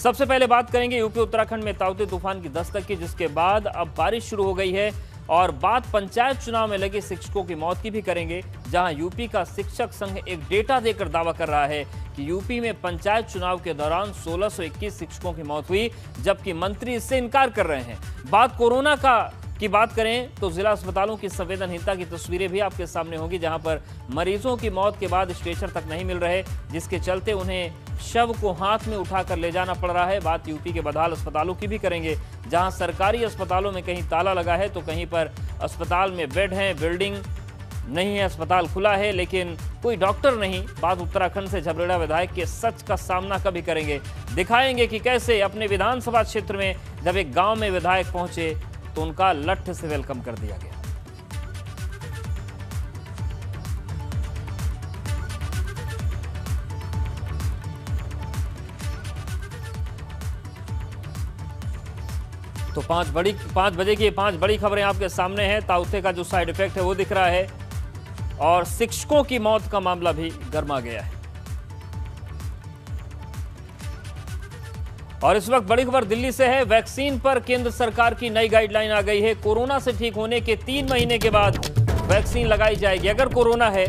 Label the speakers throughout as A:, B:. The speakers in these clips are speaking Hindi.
A: सबसे पहले बात करेंगे यूपी उत्तराखंड में ताउते तूफान की दस्तक की, जिसके बाद अब बारिश शुरू हो गई है। और बात पंचायत चुनाव में लगे शिक्षकों की मौत की भी करेंगे, जहां यूपी का शिक्षक संघ एक डेटा देकर दावा कर रहा है कि यूपी में पंचायत चुनाव के दौरान 1621 शिक्षकों की मौत हुई, जबकि मंत्री इससे इनकार कर रहे हैं। बात कोरोना की बात करें तो जिला अस्पतालों की संवेदनहीनता की तस्वीरें भी आपके सामने होगी, जहां पर मरीजों की मौत के बाद स्ट्रेचर तक नहीं मिल रहे, जिसके चलते उन्हें शव को हाथ में उठाकर ले जाना पड़ रहा है। बात यूपी के बदहाल अस्पतालों की भी करेंगे, जहां सरकारी अस्पतालों में कहीं ताला लगा है तो कहीं पर अस्पताल में बेड हैं, बिल्डिंग नहीं है, अस्पताल खुला है लेकिन कोई डॉक्टर नहीं। बात उत्तराखंड से झबरेड़ा विधायक के सच का सामना कभी करेंगे, दिखाएंगे कि कैसे अपने विधानसभा क्षेत्र में जब एक गांव में विधायक पहुंचे तो उनका लठ से वेलकम कर दिया गया। तो 5 बजे की 5 बड़ी खबरें आपके सामने हैं। ताउते का जो साइड इफेक्ट है वो दिख रहा है और शिक्षकों की मौत का मामला भी गर्मा गया है। और इस वक्त बड़ी खबर दिल्ली से है। वैक्सीन पर केंद्र सरकार की नई गाइडलाइन आ गई है। कोरोना से ठीक होने के 3 महीने के बाद वैक्सीन लगाई जाएगी। अगर कोरोना है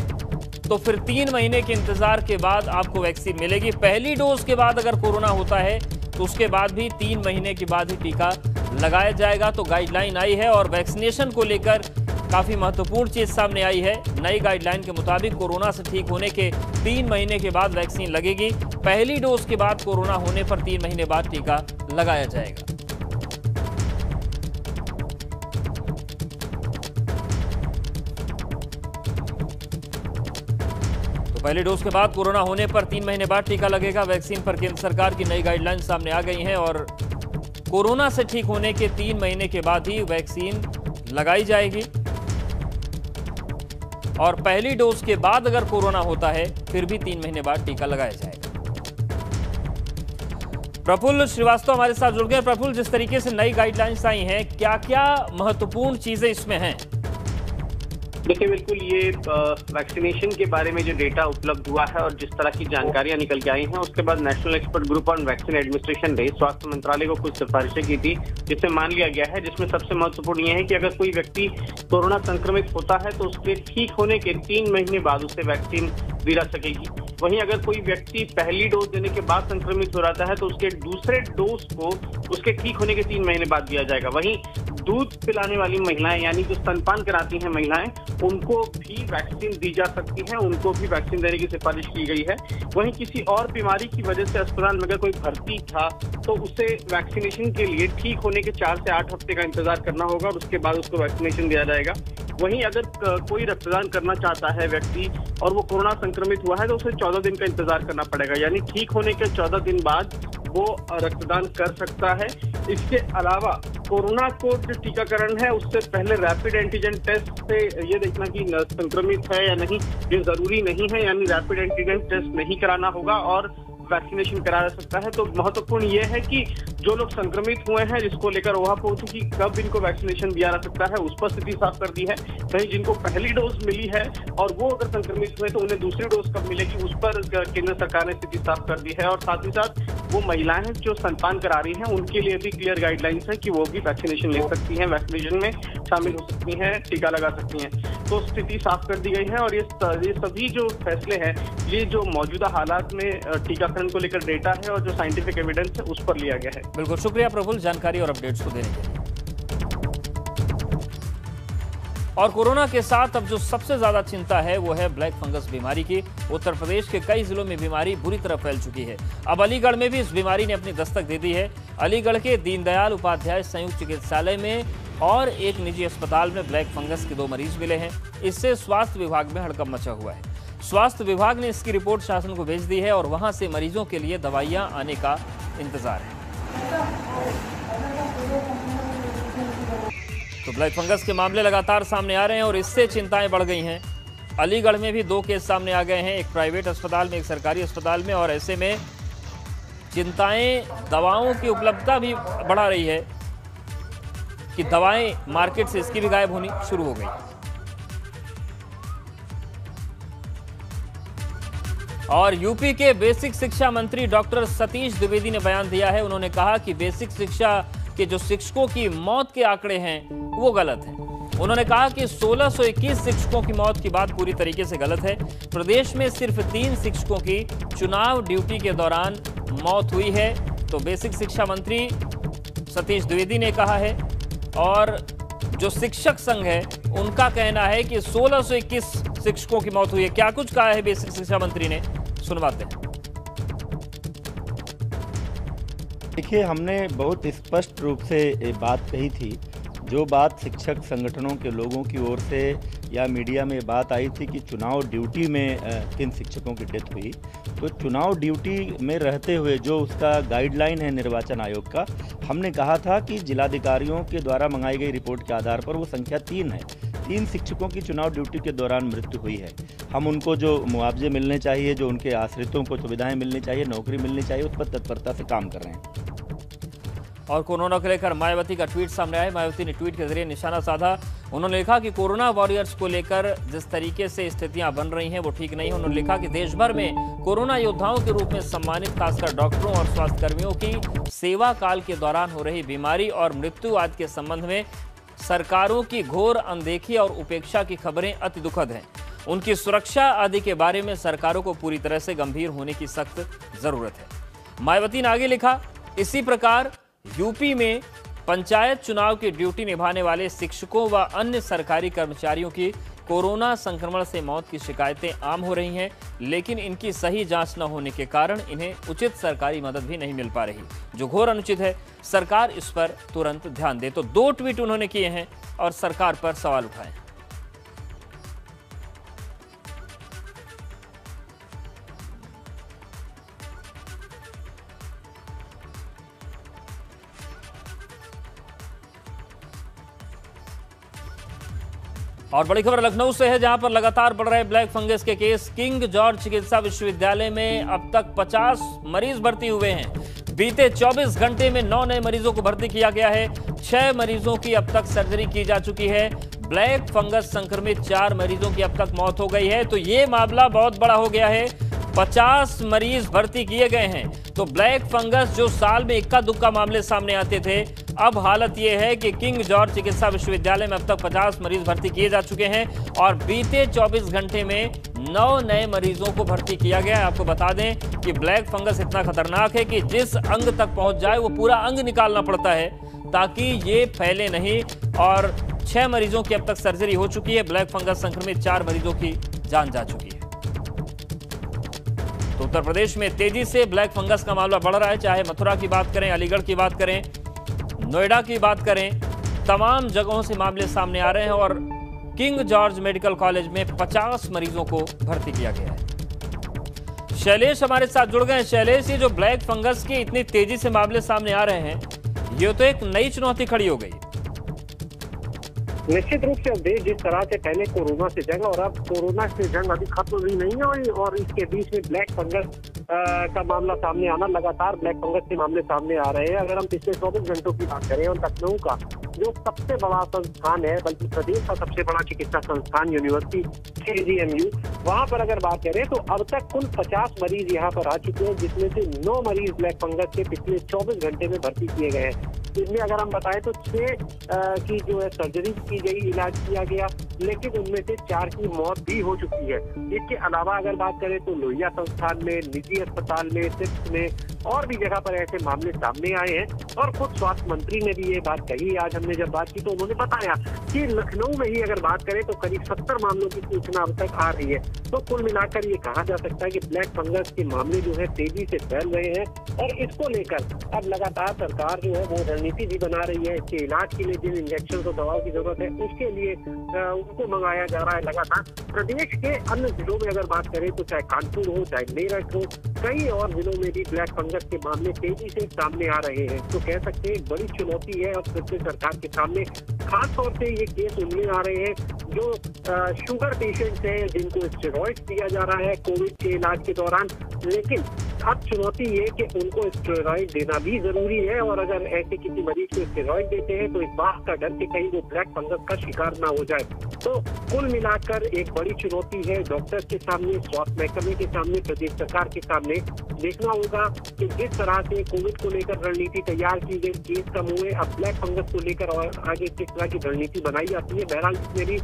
A: तो फिर 3 महीने के इंतजार के बाद आपको वैक्सीन मिलेगी। पहली डोज के बाद अगर कोरोना होता है तो उसके बाद भी 3 महीने के बाद ही टीका लगाया जाएगा। तो गाइडलाइन आई है और वैक्सीनेशन को लेकर काफी महत्वपूर्ण चीज सामने आई है। नई गाइडलाइन के मुताबिक कोरोना से ठीक होने के 3 महीने के बाद वैक्सीन लगेगी। पहली डोज के बाद कोरोना होने पर 3 महीने बाद टीका लगाया जाएगा। तो पहली डोज के बाद कोरोना होने पर 3 महीने बाद टीका लगेगा। वैक्सीन पर केंद्र सरकार की नई गाइडलाइन सामने आ गई हैं और कोरोना से ठीक होने के 3 महीने के बाद ही वैक्सीन लगाई जाएगी। और पहली डोज के बाद अगर कोरोना होता है फिर भी 3 महीने बाद टीका लगाया जाएगा। प्रफुल्ल श्रीवास्तव हमारे साथ जुड़ गए। प्रफुल्ल, जिस तरीके से नई गाइडलाइंस आई हैं, क्या क्या महत्वपूर्ण चीजें इसमें हैं?
B: देखिए, बिल्कुल ये वैक्सीनेशन के बारे में जो डेटा उपलब्ध हुआ है और जिस तरह की जानकारियां निकल के आई हैं, उसके बाद national expert group on vaccine administration ने स्वास्थ्य मंत्रालय को कुछ सिफारिशें की थी, जिसमें मान लिया गया है, जिसमें सबसे महत्वपूर्ण यह है कि अगर कोई व्यक्ति कोरोना संक्रमित होता है तो उसके ठीक होने के 3 महीने बाद उसे वैक्सीन दी जा सकेगी। वहीं अगर कोई व्यक्ति पहली डोज देने के बाद संक्रमित हो जाता है तो उसके दूसरे डोज को उसके ठीक होने के 3 महीने बाद दिया जाएगा। वहीं दूध पिलाने वाली महिलाएं, यानी जो स्तनपान कराती हैं महिलाएं, उनको भी वैक्सीन दी जा सकती है, उनको भी वैक्सीन देने की सिफारिश की गई है। वहीं किसी और बीमारी की वजह से अस्पताल में अगर कोई भर्ती था तो उसे वैक्सीनेशन के लिए ठीक होने के 4 से 8 हफ्ते का इंतजार करना होगा और उसके बाद उसको वैक्सीनेशन दिया जाएगा। वहीं अगर कोई रक्तदान करना चाहता है व्यक्ति और वो कोरोना संक्रमित हुआ है तो उसे 14 दिन का इंतजार करना पड़ेगा, यानी ठीक होने के 14 दिन बाद वो रक्तदान कर सकता है। इसके अलावा कोरोना को जो टीकाकरण है उससे पहले रैपिड एंटीजन टेस्ट से ये देखना कि संक्रमित है या नहीं ये जरूरी नहीं है, यानी रैपिड एंटीजन टेस्ट नहीं कराना होगा और वैक्सीनेशन कराया जा सकता है। तो महत्वपूर्ण ये है कि जो लोग संक्रमित हुए हैं, जिसको लेकर ऊहापोह थी कि कब इनको वैक्सीनेशन दिया जा सकता है, उस पर स्थिति साफ कर दी है। कहीं जिनको पहली डोज मिली है और वो अगर संक्रमित हुए तो उन्हें दूसरी डोज कब मिलेगी, उस पर केंद्र सरकार ने स्थिति साफ कर दी है। और साथ ही साथ वो महिलाएं जो स्तनपान करा रही हैं उनके लिए भी क्लियर गाइडलाइंस है कि वो भी वैक्सीनेशन ले सकती हैं, वैक्सीनेशन में शामिल हो सकती हैं, टीका लगा सकती हैं। तो स्थिति साफ कर दी गई है और ये सभी जो फैसले हैं ये जो मौजूदा हालात में टीकाकरण को लेकर डेटा है और जो साइंटिफिक एविडेंस है उस पर लिया गया है।
A: बिल्कुल, शुक्रिया प्रफुल्ल जानकारी और अपडेट्स को देने के लिए। और कोरोना के साथ अब जो सबसे ज्यादा चिंता है वो है ब्लैक फंगस बीमारी की। उत्तर प्रदेश के कई जिलों में बीमारी बुरी तरह फैल चुकी है। अब अलीगढ़ में भी इस बीमारी ने अपनी दस्तक दे दी है। अलीगढ़ के दीनदयाल उपाध्याय संयुक्त चिकित्सालय में और एक निजी अस्पताल में ब्लैक फंगस के 2 मरीज मिले हैं। इससे स्वास्थ्य विभाग में हड़कंप मचा हुआ है। स्वास्थ्य विभाग ने इसकी रिपोर्ट शासन को भेज दी है और वहां से मरीजों के लिए दवाइयां आने का इंतजार है। तो ब्लैक फंगस के मामले लगातार सामने आ रहे हैं और इससे चिंताएं बढ़ गई हैं। अलीगढ़ में भी 2 केस सामने आ गए हैं, एक प्राइवेट अस्पताल में, एक सरकारी अस्पताल में। और ऐसे में चिंताएं दवाओं की उपलब्धता भी बढ़ा रही है कि दवाएं मार्केट से इसकी भी गायब होनी शुरू हो गई। और यूपी के बेसिक शिक्षा मंत्री डॉक्टर सतीश द्विवेदी ने बयान दिया है। उन्होंने कहा कि बेसिक शिक्षा के जो शिक्षकों की मौत के आंकड़े हैं वो गलत हैं। उन्होंने कहा कि 1621 शिक्षकों की मौत की बात पूरी तरीके से गलत है। प्रदेश में सिर्फ 3 शिक्षकों की चुनाव ड्यूटी के दौरान मौत हुई है, तो बेसिक शिक्षा मंत्री सतीश द्विवेदी ने कहा है। और जो शिक्षक संघ है उनका कहना है कि 1621 शिक्षकों की मौत हुई है। क्या कुछ कहा है बेसिक शिक्षा मंत्री ने, सुनवाते हैं।
C: देखिए, हमने बहुत स्पष्ट रूप से बात कही थी। जो बात शिक्षक संगठनों के लोगों की ओर से या मीडिया में बात आई थी कि चुनाव ड्यूटी में किन शिक्षकों की डेथ हुई, तो चुनाव ड्यूटी में रहते हुए जो उसका गाइडलाइन है निर्वाचन आयोग का, हमने कहा था कि जिलाधिकारियों के द्वारा मंगाई गई रिपोर्ट के आधार पर वो संख्या 3 है। 3 शिक्षकों की चुनाव ड्यूटी के दौरान मृत्यु हुई है। हम उनको जो मुआवजे मिलने चाहिए, जो उनके आश्रितों को सुविधाएं मिलनी चाहिए, नौकरी मिलनी चाहिए, उस पर तत्परता से काम कर रहे हैं।
A: और कोरोना को लेकर मायावती का ट्वीट सामने आया। मायावती ने ट्वीट के जरिए निशाना साधा। उन्होंने लिखा कि कोरोना वॉरियर्स को लेकर जिस तरीके से स्थितियां बन रही हैं वो ठीक नहीं है। उन्होंने लिखा कि देश भर में कोरोना योद्धाओं के रूप में सम्मानित खासकर डॉक्टरों और स्वास्थ्यकर्मियों की सेवा काल के दौरान हो रही बीमारी और मृत्यु आदि के संबंध में सरकारों की घोर अनदेखी और उपेक्षा की खबरें अति दुखद हैं। उनकी सुरक्षा आदि के बारे में सरकारों को पूरी तरह से गंभीर होने की सख्त जरूरत है। मायावती ने आगे लिखा, इसी प्रकार यूपी में पंचायत चुनाव की ड्यूटी निभाने वाले शिक्षकों व अन्य सरकारी कर्मचारियों की कोरोना संक्रमण से मौत की शिकायतें आम हो रही हैं, लेकिन इनकी सही जांच न होने के कारण इन्हें उचित सरकारी मदद भी नहीं मिल पा रही, जो घोर अनुचित है। सरकार इस पर तुरंत ध्यान दे। तो 2 ट्वीट उन्होंने किए हैं और सरकार पर सवाल उठाए। और बड़ी खबर लखनऊ से है, जहां पर लगातार बढ़ रहे ब्लैक फंगस के केस। किंग जॉर्ज चिकित्सा विश्वविद्यालय में अब तक 50 मरीज भर्ती हुए हैं। बीते 24 घंटे में 9 नए मरीजों को भर्ती किया गया है। 6 मरीजों की अब तक सर्जरी की जा चुकी है। ब्लैक फंगस संक्रमित 4 मरीजों की अब तक मौत हो गई है। तो ये मामला बहुत बड़ा हो गया है। 50 मरीज भर्ती किए गए हैं। तो ब्लैक फंगस जो साल में इक्का दुक्का मामले सामने आते थे, अब हालत यह है कि किंग जॉर्ज चिकित्सा विश्वविद्यालय में अब तक 50 मरीज भर्ती किए जा चुके हैं और बीते 24 घंटे में 9 नए मरीजों को भर्ती किया गया है। आपको बता दें कि ब्लैक फंगस इतना खतरनाक है कि जिस अंग तक पहुंच जाए वो पूरा अंग निकालना पड़ता है ताकि ये फैले नहीं। और 6 मरीजों की अब तक सर्जरी हो चुकी है। ब्लैक फंगस संक्रमित 4 मरीजों की जान जा चुकी है। तो उत्तर प्रदेश में तेजी से ब्लैक फंगस का मामला बढ़ रहा है। चाहे मथुरा की बात करें, अलीगढ़ की बात करें, नोएडा की बात करें, तमाम जगहों से मामले सामने आ रहे हैं। और किंग जॉर्ज मेडिकल कॉलेज में 50 मरीजों को भर्ती किया गया है। शैलेश हमारे साथ जुड़ गए हैं। शैलेश, ये जो ब्लैक फंगस के इतनी तेजी से मामले सामने आ रहे हैं, ये तो एक नई चुनौती खड़ी हो गई।
D: निश्चित रूप से अब देश जिस तरह से पहले कोरोना से जंग और अब कोरोना से जंग अभी खत्म भी नहीं है और इसके बीच में ब्लैक फंगस का मामला सामने आना, लगातार ब्लैक फंगस के मामले सामने आ रहे हैं। अगर हम पिछले 24 घंटों की बात करें और लखनऊ का जो सबसे बड़ा संस्थान है, बल्कि प्रदेश का सबसे बड़ा चिकित्सा संस्थान यूनिवर्सिटी KGMU, वहां पर अगर बात करें तो अब तक कुल 50 मरीज यहां पर आ चुके हैं, जिसमें से 9 मरीज ब्लैक फंगस के पिछले 24 घंटे में भर्ती किए गए हैं। इसमें अगर हम बताएं तो 6 की जो है सर्जरी की गई, इलाज किया गया, लेकिन उनमें से 4 की मौत भी हो चुकी है। इसके अलावा अगर बात करें तो लोहिया संस्थान में, निजी अस्पताल में, सिप्स में और भी जगह पर ऐसे मामले सामने आए हैं। और खुद स्वास्थ्य मंत्री ने भी ये बात कही। आज हमने जब बात की तो उन्होंने बताया कि लखनऊ में ही अगर बात करें तो करीब 70 मामलों की सूचना अब तक आ रही है। तो कुल मिलाकर ये कहा जा सकता है कि ब्लैक फंगस के मामले जो है तेजी से फैल रहे हैं और इसको लेकर अब लगातार सरकार जो है वो रणनीति भी बना रही है। इसके इलाज के लिए जिन इंजेक्शन और दवाओं की जरूरत है उसके लिए उनको मंगाया जा रहा है लगातार। प्रदेश के अन्य जिलों में अगर बात करें तो चाहे कानपुर हो, चाहे मेरठ हो, कई और जिलों में भी ब्लैक फंगस के मामले तेजी से सामने आ रहे हैं। तो कह सकते हैं बड़ी चुनौती है और सरकार के सामने। खास तौर से ये केस उनमें आ रहे हैं जो शुगर पेशेंट्स हैं, जिनको स्टेरॉइड्स दिया जा रहा है कोविड के इलाज के दौरान। लेकिन अब चुनौती ये कि उनको स्टेरॉइड देना भी जरूरी है और अगर ऐसे किसी मरीज मरीज को स्टेरॉइड देते हैं तो इस बात का डर कि कहीं वो ब्लैक फंगस का शिकार ना हो जाए। तो कुल मिलाकर एक बड़ी चुनौती है डॉक्टर के सामने, स्वास्थ्य महकमे के सामने, प्रदेश सरकार के सामने। देखना होगा कि जिस तरह से कोविड को लेकर रणनीति तैयार की गई, केस कम हुए, अब ब्लैक फंगस को लेकर और आगे किस तरह की रणनीति बनाई जाती है। बहरहाल जितने भी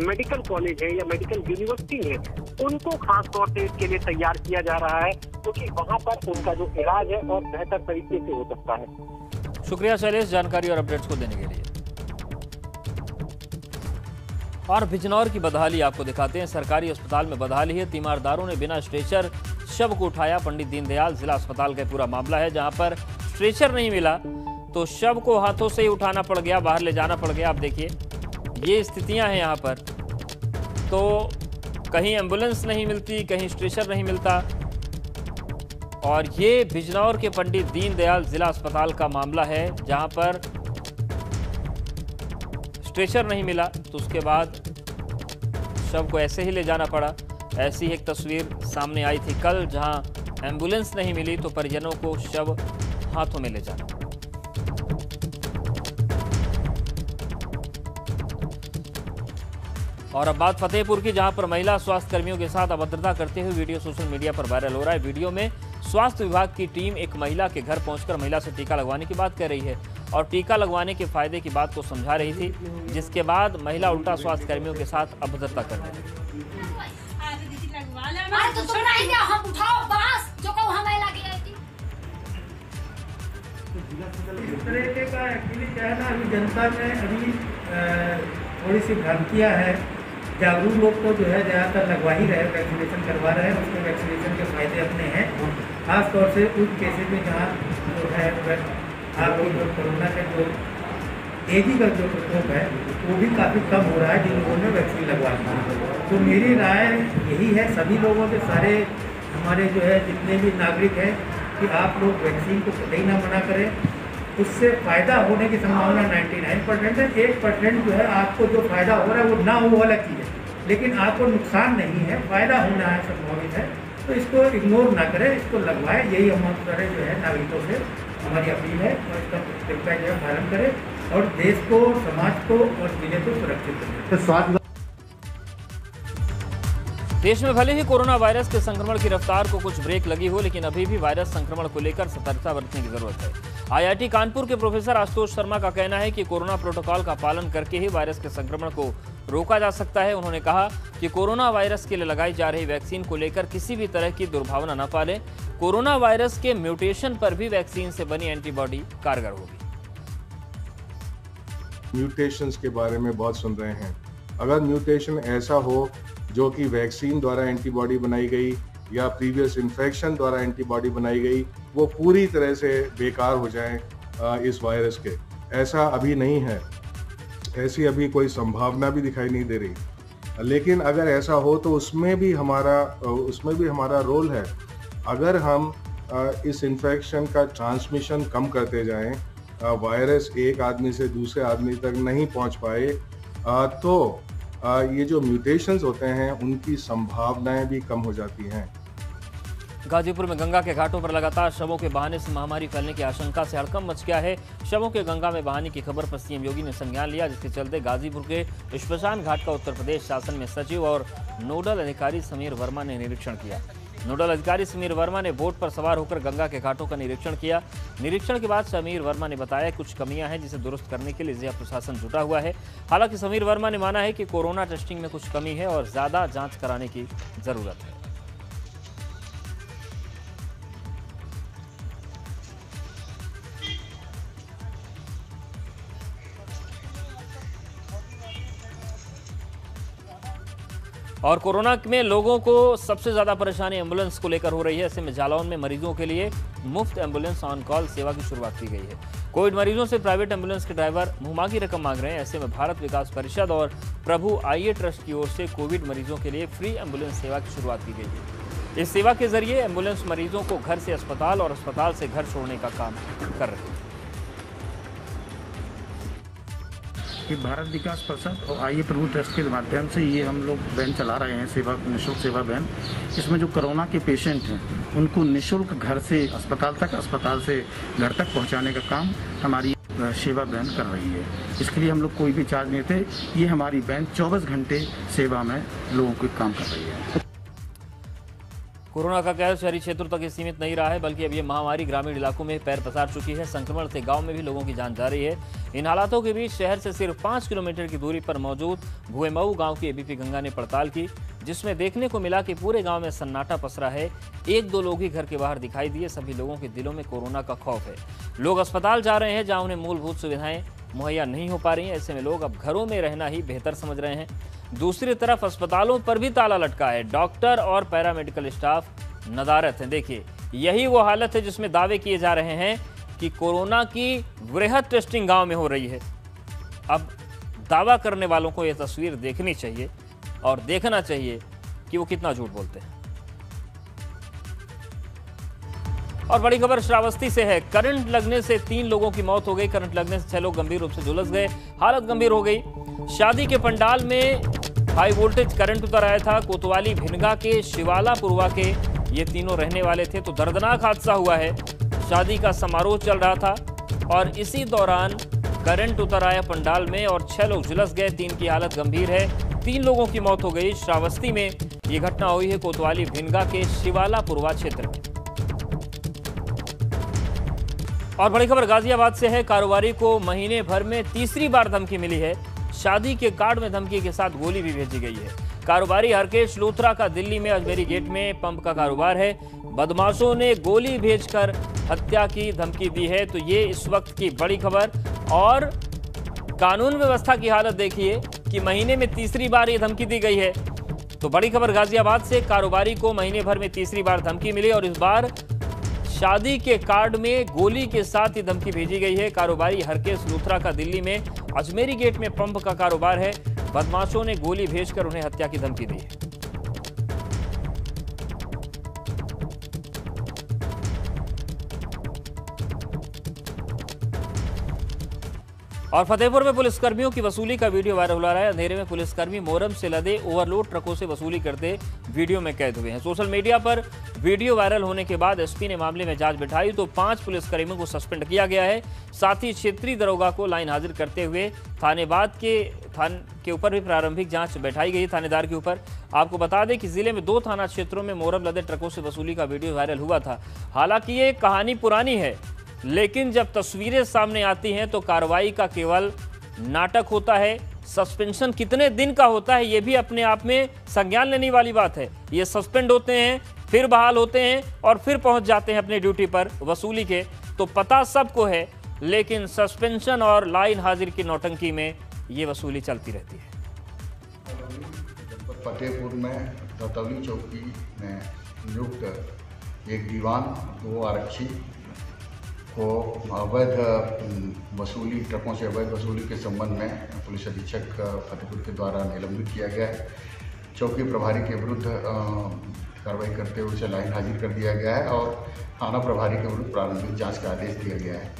D: मेडिकल कॉलेज है या मेडिकल यूनिवर्सिटी है उनको खास तौर से इसके लिए तैयार किया जा रहा है, क्योंकि वहां पर उनका जो इलाज है और बेहतर तरीके से हो सकता है।
A: शुक्रिया शैलेश जानकारी और अपडेट्स को देने के लिए। और बिजनौर की बदहाली आपको दिखाते हैं। सरकारी अस्पताल में बदहाली है। तीमारदारों ने बिना स्ट्रेचर शव को उठाया। पंडित दीनदयाल जिला अस्पताल का पूरा मामला है, जहां पर स्ट्रेचर नहीं मिला तो शव को हाथों से ही उठाना पड़ गया, बाहर ले जाना पड़ गया। आप देखिए ये स्थितियां हैं यहाँ पर। तो कहीं एम्बुलेंस नहीं मिलती, कहीं स्ट्रेचर नहीं मिलता। और ये बिजनौर के पंडित दीनदयाल जिला अस्पताल का मामला है, जहां पर स्ट्रेचर नहीं मिला तो उसके बाद शव को ऐसे ही ले जाना पड़ा। ऐसी एक तस्वीर सामने आई थी कल, जहां एम्बुलेंस नहीं मिली तो परिजनों को शव हाथों में ले जाना पड़ा। और अब बात फतेहपुर की, जहां पर महिला स्वास्थ्य कर्मियों के साथ अभद्रता करते हुए वीडियो सोशल मीडिया पर वायरल हो रहा है। वीडियो में स्वास्थ्य विभाग की टीम एक महिला के घर पहुंचकर महिला से टीका लगवाने की बात कर रही है और टीका लगवाने के फायदे की बात को समझा रही थी, जिसके बाद महिला उल्टा स्वास्थ्य कर्मियों के साथ अभद्रता कर रही थी।
E: इस तरह का एक्चुअली क्या है ना, अभी जनता में अभी थोड़ी सी भ्रांतियाँ है। जागरूक लोग को जो है ज़्यादातर लगवा ही रहे, वैक्सीनेशन करवा रहे हैं। उसके वैक्सीनेशन के फायदे अपने हैं, खास तौर से उस केसेज में जहाँ जो है आपकी जो कोरोना का जो एजी का जो प्रकोप है वो भी काफ़ी कम हो रहा है जिन लोगों ने वैक्सीन लगवा ली। तो मेरी राय यही है सभी लोगों के, सारे हमारे जो है जितने भी नागरिक हैं, कि आप लोग वैक्सीन को कतई ना मना करें। उससे फ़ायदा होने की संभावना 99% है। 1% जो है आपको जो फ़ायदा हो रहा है वो ना हो, वो अलग चीज़ है, लेकिन आपको नुकसान नहीं है, फ़ायदा होना है संभावित है। तो इसको इग्नोर ना करें, इसको लगवाएं। यही हम सारे जो है नागरिकों से हमारी अपील है और इसका कृपया जो है पालन करें और देश को, समाज को और जिले को सुरक्षित करें।
A: देश में भले ही कोरोना वायरस के संक्रमण की रफ्तार को कुछ ब्रेक लगी हो, लेकिन अभी भी वायरस संक्रमण को लेकर सतर्कता बरतने की जरूरत है। आईआईटी कानपुर के प्रोफेसर आशुतोष शर्मा का कहना है कि कोरोना प्रोटोकॉल का पालन करके ही वायरस के संक्रमण को रोका जा सकता है। उन्होंने कहा कि कोरोना वायरस के लिए लगाई जा रही वैक्सीन को लेकर किसी भी तरह की दुर्भावना न पालें। कोरोना वायरस के म्यूटेशन पर भी वैक्सीन से बनी एंटीबॉडी कारगर होगी।
F: म्यूटेशंस के बारे में बहुत सुन रहे हैं। अगर म्यूटेशन ऐसा हो जो कि वैक्सीन द्वारा एंटीबॉडी बनाई गई या प्रीवियस इन्फेक्शन द्वारा एंटीबॉडी बनाई गई, वो पूरी तरह से बेकार हो जाएं इस वायरस के, ऐसा अभी नहीं है। ऐसी अभी कोई संभावना भी दिखाई नहीं दे रही। लेकिन अगर ऐसा हो तो उसमें भी हमारा रोल है। अगर हम इस इन्फेक्शन का ट्रांसमिशन कम करते जाएं, वायरस एक आदमी से दूसरे आदमी तक नहीं पहुंच पाए, तो ये जो म्यूटेशंस होते हैं उनकी संभावनाएं भी कम हो जाती हैं।
A: गाजीपुर में गंगा के घाटों पर लगातार शवों के बहाने से महामारी फैलने की आशंका से हड़कंप मच गया है। शवों के गंगा में बहाने की खबर पर सीएम योगी ने संज्ञान लिया, जिसके चलते गाजीपुर के श्मशान घाट का उत्तर प्रदेश शासन में सचिव और नोडल अधिकारी समीर वर्मा ने निरीक्षण किया। नोडल अधिकारी समीर वर्मा ने बोट पर सवार होकर गंगा के घाटों का निरीक्षण किया। निरीक्षण के बाद समीर वर्मा ने बताया कुछ कमियां हैं जिसे दुरुस्त करने के लिए जिला प्रशासन जुटा हुआ है। हालांकि समीर वर्मा ने माना है कि कोरोना टेस्टिंग में कुछ कमी है और ज्यादा जांच कराने की जरूरत है। और कोरोना में लोगों को सबसे ज्यादा परेशानी एम्बुलेंस को लेकर हो रही है। ऐसे में जालौन में मरीजों के लिए मुफ्त एम्बुलेंस ऑन कॉल सेवा की शुरुआत की गई है। कोविड मरीजों से प्राइवेट एम्बुलेंस के ड्राइवर मुंहमांगी रकम मांग रहे हैं। ऐसे में भारत विकास परिषद और प्रभु आईए ट्रस्ट की ओर से कोविड मरीजों के लिए फ्री एम्बुलेंस सेवा की शुरुआत की गई है। इस सेवा के जरिए एम्बुलेंस मरीजों को घर से अस्पताल और अस्पताल से घर छोड़ने का काम कर रही है।
G: कि भारत विकास परिषद और आइए प्रभु ट्रस्ट के माध्यम से ये हम लोग वैन चला रहे हैं, सेवा निःशुल्क सेवा वैन। इसमें जो कोरोना के पेशेंट हैं उनको निःशुल्क घर से अस्पताल तक, अस्पताल से घर तक पहुंचाने का काम हमारी सेवा वैन कर रही है। इसके लिए हम लोग कोई भी चार्ज नहीं लेते। ये हमारी वैन 24 घंटे सेवा में लोगों के काम कर रही है।
A: कोरोना का कहर शहरी क्षेत्रों तक ही सीमित नहीं रहा है, बल्कि अब ये महामारी ग्रामीण इलाकों में पैर पसार चुकी है। संक्रमण से गांव में भी लोगों की जान जा रही है। इन हालातों के बीच शहर से सिर्फ 5 किलोमीटर की दूरी पर मौजूद भुएमऊ गांव की एबीपी गंगा ने पड़ताल की, जिसमें देखने को मिला कि पूरे गांव में सन्नाटा पसरा है। 1-2 लोग ही घर के बाहर दिखाई दिए। सभी लोगों के दिलों में कोरोना का खौफ है। लोग अस्पताल जा रहे हैं जहाँ उन्हें मूलभूत सुविधाएं मुहैया नहीं हो पा रही हैं। ऐसे में लोग अब घरों में रहना ही बेहतर समझ रहे हैं। दूसरी तरफ अस्पतालों पर भी ताला लटका है। डॉक्टर और पैरामेडिकल स्टाफ नदारत है। देखिए, यही वो हालत है जिसमें दावे किए जा रहे हैं कि कोरोना की वृहद टेस्टिंग गांव में हो रही है। अब दावा करने वालों को यह तस्वीर देखनी चाहिए और देखना चाहिए कि वो कितना झूठ बोलते हैं। और बड़ी खबर श्रावस्ती से है। करंट लगने से 3 लोगों की मौत हो गई। करंट लगने से 6 लोग गंभीर रूप से झुलस गए, हालत गंभीर हो गई। शादी के पंडाल में हाई वोल्टेज करंट उतर आया था। कोतवाली भिनगा के शिवाला पुरवा के ये तीनों रहने वाले थे। तो दर्दनाक हादसा हुआ है। शादी का समारोह चल रहा था और इसी दौरान करंट उतर आया पंडाल में और 6 लोग झुलस गए। 3 की हालत गंभीर है। 3 लोगों की मौत हो गई। श्रावस्ती में ये घटना हुई है, कोतवाली भिनगा के शिवाला पुरवा क्षेत्र में। और बड़ी खबर गाजियाबाद से है। कारोबारी को महीने भर में तीसरी बार धमकी मिली है। शादी के कार्ड में धमकी के साथ गोली भी भेजी गई है। कारोबारी हरकेश लूथरा का दिल्ली में अजमेरी गेट में पंप का कारोबार है। बदमाशों ने गोली भेजकर हत्या की धमकी दी है। तो ये इस वक्त की बड़ी खबर। और कानून व्यवस्था की हालत देखिए कि महीने में तीसरी बार ये धमकी दी गई है। तो बड़ी खबर गाजियाबाद से, कारोबारी को महीने भर में तीसरी बार धमकी मिली और इस बार शादी के कार्ड में गोली के साथ ही धमकी भेजी गई है। कारोबारी हरकेश लूथरा का दिल्ली में अजमेरी गेट में पंप का कारोबार है। बदमाशों ने गोली भेजकर उन्हें हत्या की धमकी दी है। और फतेहपुर में पुलिसकर्मियों की वसूली का वीडियो वायरल हो रहा है। अंधेरे में पुलिसकर्मी मोहर्रम से लदे ओवरलोड ट्रकों से वसूली करते वीडियो में कैद हुए हैं। सोशल मीडिया पर वीडियो वायरल होने के बाद एसपी ने मामले में जांच बिठाई तो 5 पुलिसकर्मियों को सस्पेंड किया गया है। साथ ही क्षेत्रीय दरोगा को लाइन हाजिर करते हुए थानेबाद के ऊपर भी प्रारंभिक जांच बैठाई गई थानेदार के ऊपर। आपको बता दें कि जिले में 2 थाना क्षेत्रों में मोहर्रम लदे ट्रकों से वसूली का वीडियो वायरल हुआ था। हालांकि ये कहानी पुरानी है, लेकिन जब तस्वीरें सामने आती हैं तो कार्रवाई का केवल नाटक होता है। सस्पेंशन कितने दिन का होता है ये भी अपने आप में संज्ञान लेने वाली बात है। ये सस्पेंड होते हैं, फिर बहाल होते हैं और फिर पहुंच जाते हैं अपनी ड्यूटी पर वसूली के। तो पता सबको है, लेकिन सस्पेंशन और लाइन हाजिर की नौटंकी में ये वसूली चलती रहती है।
H: फतेहपुर में रतौली चौकी में नियुक्त एक दीवान, 2 आरक्षी को अवैध वसूली, ट्रकों से अवैध वसूली के संबंध में पुलिस अधीक्षक फतेहपुर के द्वारा निलंबित किया गया है। चौकी प्रभारी के विरुद्ध कार्रवाई करते हुए उसे लाइन हाजिर कर दिया गया है और थाना प्रभारी के विरुद्ध प्रारंभिक जांच का आदेश दिया गया है।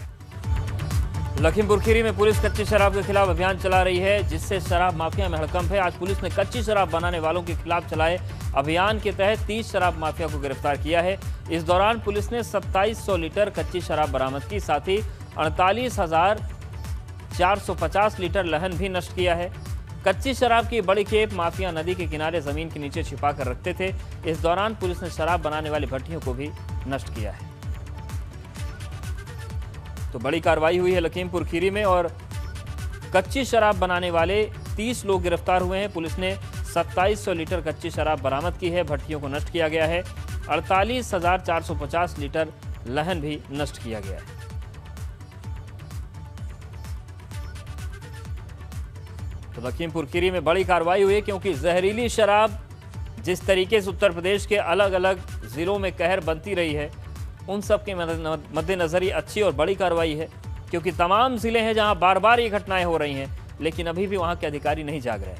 A: लखीमपुर खीरी में पुलिस कच्ची शराब के खिलाफ अभियान चला रही है, जिससे शराब माफिया में हड़कंप है। आज पुलिस ने कच्ची शराब बनाने वालों के खिलाफ चलाए अभियान के तहत 30 शराब माफिया को गिरफ्तार किया है। इस दौरान पुलिस ने 2700 लीटर कच्ची शराब बरामद की, साथ ही 48,450 लीटर लहन भी नष्ट किया है। कच्ची शराब की बड़ी खेप माफिया नदी के किनारे जमीन के नीचे छिपा कर रखते थे। इस दौरान पुलिस ने शराब बनाने वाली भट्टियों को भी नष्ट किया है। तो बड़ी कार्रवाई हुई है लखीमपुर खीरी में और कच्ची शराब बनाने वाले 30 लोग गिरफ्तार हुए हैं। पुलिस ने 2700 लीटर कच्ची शराब बरामद की है, भट्टियों को नष्ट किया गया है। 48,450 लीटर लहन भी नष्ट किया गया है। तो लखीमपुर खीरी में बड़ी कार्रवाई हुई क्योंकि जहरीली शराब जिस तरीके से उत्तर प्रदेश के अलग अलग जिलों में कहर बनती रही है, उन सब के मद्देनजर ये अच्छी और बड़ी कार्रवाई है, क्योंकि तमाम जिले हैं जहां बार बार ये घटनाएं हो रही हैं, लेकिन अभी भी वहां के अधिकारी नहीं जाग रहे।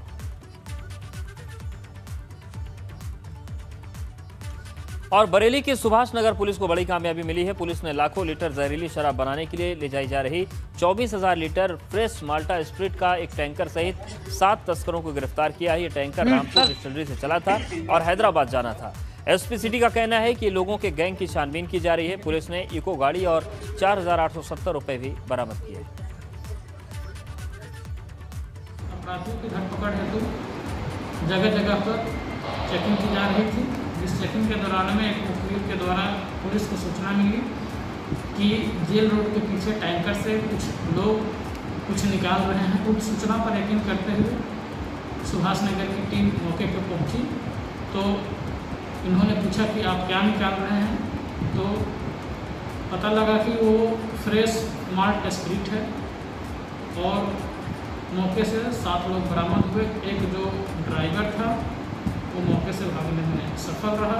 A: और बरेली की सुभाष नगर पुलिस को बड़ी कामयाबी मिली है। पुलिस ने लाखों लीटर जहरीली शराब बनाने के लिए ले जाई जा रही 24,000 लीटर फ्रेश माल्टा स्प्रिट का एक टैंकर सहित 7 तस्करों को गिरफ्तार किया है। ये टैंकर रामपुर डिस्टिलरी से चला था और हैदराबाद जाना था। एसपी सिटी का कहना है कि लोगों के गैंग की छानबीन की जा रही है। पुलिस ने इको गाड़ी और 4,870 रुपए भी बरामद किए।
I: अपराधियों की धरपकड़ हेतु जगह जगह पर चेकिंग की जा रही थी। जिस चेकिंग के दौरान में एक मुखबिर के द्वारा पुलिस को सूचना मिली कि जेल रोड के पीछे टैंकर से कुछ लोग कुछ निकाल रहे हैं। उस सूचना पर यकीन करते हुए सुभाष नगर की टीम मौके पर पहुंची तो इन्होंने पूछा कि आप क्या निकाल रहे हैं, तो पता लगा कि वो फ्रेश माल्ट स्प्रिट है और मौके से 7 लोग बरामद हुए। एक जो ड्राइवर था वो मौके से भागने में सफल रहा।